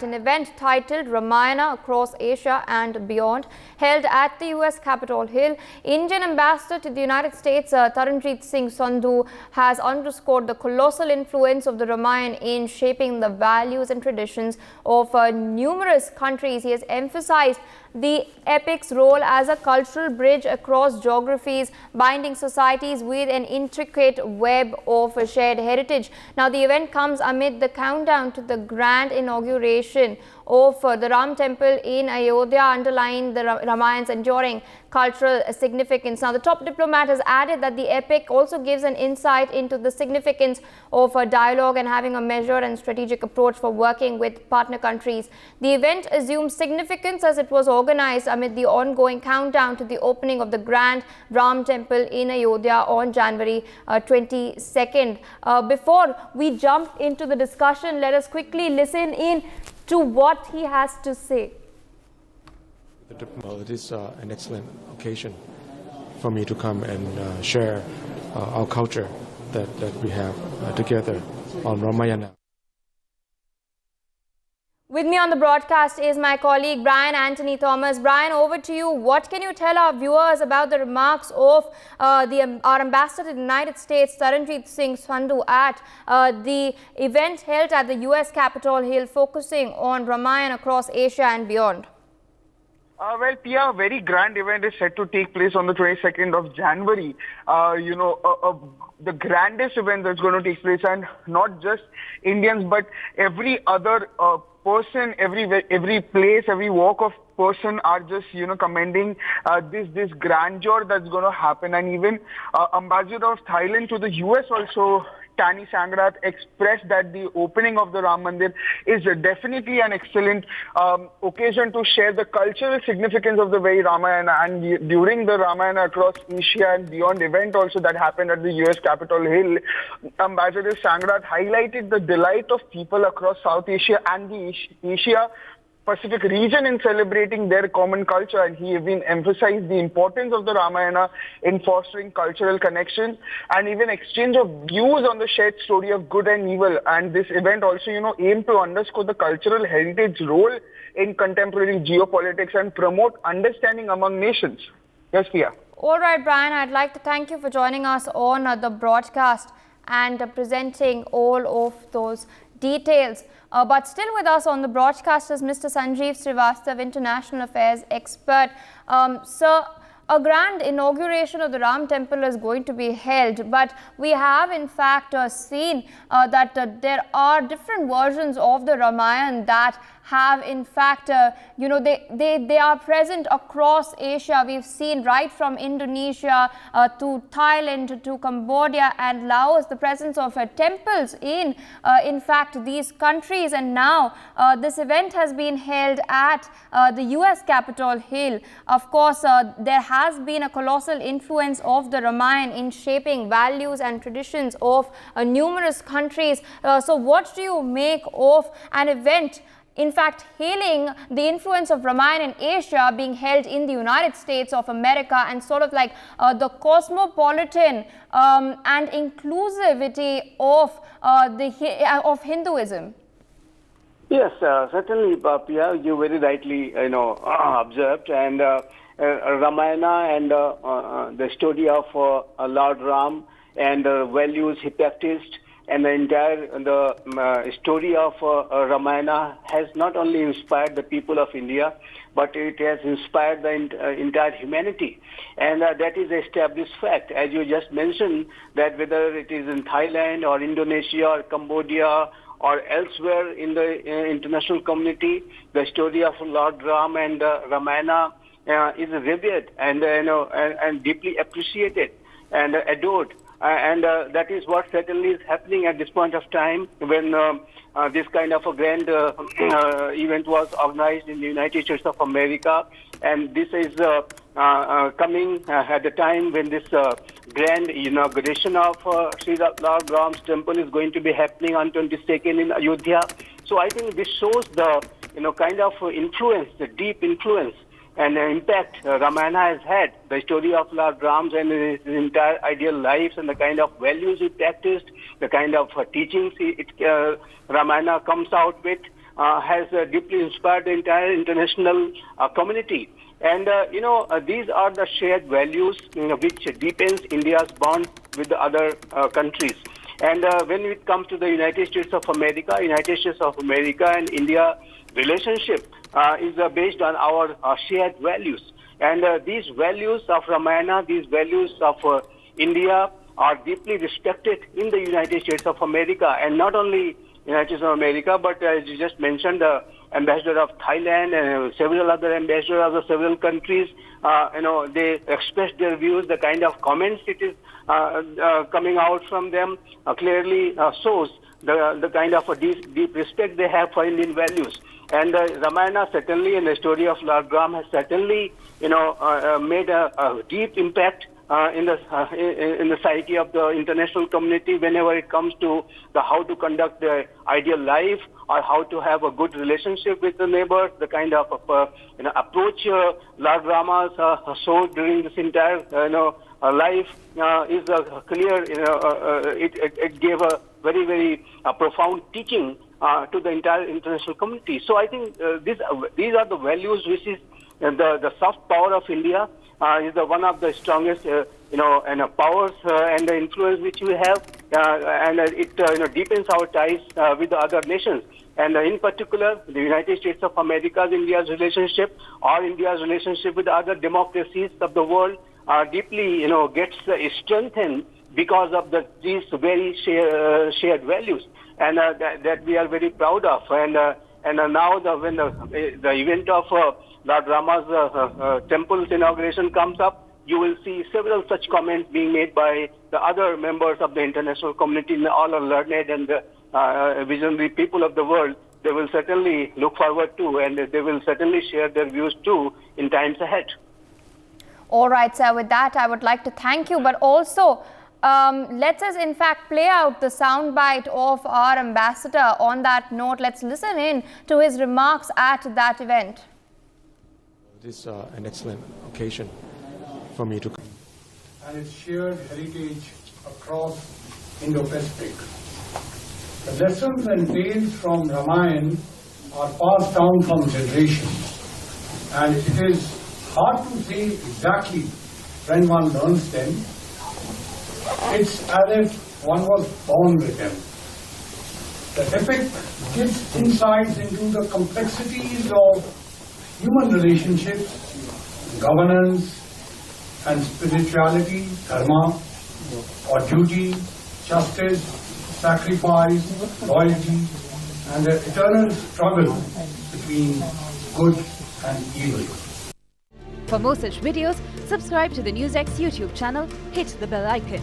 An event titled Ramayana Across Asia and Beyond, held at the US Capitol Hill. Indian Ambassador to the United States, Taranjeet Singh Sandhu, has underscored the colossal influence of the Ramayana in shaping the values and traditions of numerous countries. He has emphasized the epic's role as a cultural bridge across geographies, binding societies with an intricate web of shared heritage. Now, the event comes amid the countdown to the grand inauguration of the Ram Temple in Ayodhya, underlying the Ramayana's enduring cultural significance. Now, the top diplomat has added that the epic also gives an insight into the significance of dialogue and having a measured and strategic approach for working with partner countries. The event assumes significance as it was organized amid the ongoing countdown to the opening of the Grand Ram Temple in Ayodhya on January 22nd. Before we jump into the discussion, let us quickly listen in to what he has to say. Well, it is an excellent occasion for me to come and share our culture that we have together on Ramayana. With me on the broadcast is my colleague Brian Anthony Thomas. Brian, over to you. What can you tell our viewers about the remarks of our ambassador to the United States, Taranjeet Singh Sandhu, at the event held at the US Capitol Hill, focusing on Ramayana across Asia and beyond? Well, Pia, a very grand event is set to take place on the 22nd of January. The grandest event that's going to take place, and not just Indians, but every other person, every place, every walk of person are just, commending this grandeur that's going to happen. And even Ambassador of Thailand to the US also, Tani Sangrat, expressed that the opening of the Ram Mandir is definitely an excellent occasion to share the cultural significance of the very Ramayana. And during the Ramayana Across Asia and Beyond event also that happened at the US Capitol Hill, Ambassador Sangrat highlighted the delight of people across South Asia and the Asia Pacific region in celebrating their common culture, and he even emphasized the importance of the Ramayana in fostering cultural connections and even exchange of views on the shared story of good and evil. And this event also, aimed to underscore the cultural heritage role in contemporary geopolitics and promote understanding among nations. Yes, Pia. All right, Brian, I'd like to thank you for joining us on the broadcast and presenting all of those details. But still with us on the broadcast is Mr. Sanjeev Srivastav, International Affairs expert. Sir, a grand inauguration of the Ram Temple is going to be held, but we have in fact seen that there are different versions of the Ramayana that have in fact, they are present across Asia. We've seen right from Indonesia to Thailand to Cambodia and Laos, the presence of temples in fact these countries. And now this event has been held at the US Capitol Hill. Of course, there has been a colossal influence of the Ramayana in shaping values and traditions of numerous countries. So what do you make of an event, in fact, hailing the influence of Ramayana in Asia being held in the United States of America, and sort of like the cosmopolitan and inclusivity of Hinduism? Yes, certainly, Pia, you very rightly, observed, and Ramayana and the story of Lord Ram and the values he practiced, and the entire story of Ramayana has not only inspired the people of India, but it has inspired the entire humanity. And that is an established fact. As you just mentioned, that whether it is in Thailand or Indonesia or Cambodia or elsewhere in the international community, the story of Lord Ram and Ramayana is revered and deeply appreciated and adored. And that is what certainly is happening at this point of time when this kind of a grand event was organized in the United States of America. And this is coming at the time when this grand inauguration of Sri Lord Ram's temple is going to be happening on 22nd in Ayodhya. So I think this shows the kind of influence, the deep influence and the impact Ramayana has had, the story of Lord Ram's and his entire ideal lives and the kind of values he practiced, the kind of teachings Ramayana comes out with, has deeply inspired the entire international community. And, these are the shared values which deepens India's bond with the other countries. And when it comes to the United States of America and India relationship is based on our shared values. And these values of Ramayana, these values of India are deeply respected in the United States of America. And not only United States of America, but as you just mentioned, the ambassador of Thailand and several other ambassadors of the several countries, they express their views. The kind of comments it is coming out from them clearly shows the kind of a deep respect they have for Indian values. And Ramayana certainly, and the story of Lord Ram has certainly, made a deep impact in the psyche of the international community whenever it comes to how to conduct the ideal life or how to have a good relationship with the neighbors. The kind of approach Lord Rama showed during this entire life is clear. It gave a very, very profound teaching to the entire international community. So I think these are the values which is the soft power of India. Is one of the strongest, powers and the influence which we have, and it deepens our ties with the other nations. And in particular, the United States of America's India's relationship or India's relationship with other democracies of the world deeply, gets strengthened because of these very shared values, and that we are very proud of. And now when the event of Lord Rama's temple's inauguration comes up, you will see several such comments being made by the other members of the international community, all are learned and visionary people of the world. They will certainly look forward to, and they will certainly share their views too in times ahead. All right, sir. With that, I would like to thank you, but also let us in fact play out the soundbite of our ambassador. On that note, let's listen in to his remarks at that event. This is an excellent occasion for me to come. And its shared heritage across Indo-Pacific. The lessons and tales from Ramayana are passed down from generations, and it is hard to say exactly when one learns them. It's as if one was born with them. The epic gives insights into the complexities of human relationships, governance, and spirituality, dharma, or duty, justice, sacrifice, loyalty, and the eternal struggle between good and evil. For more such videos, subscribe to the NewsX YouTube channel, hit the bell icon.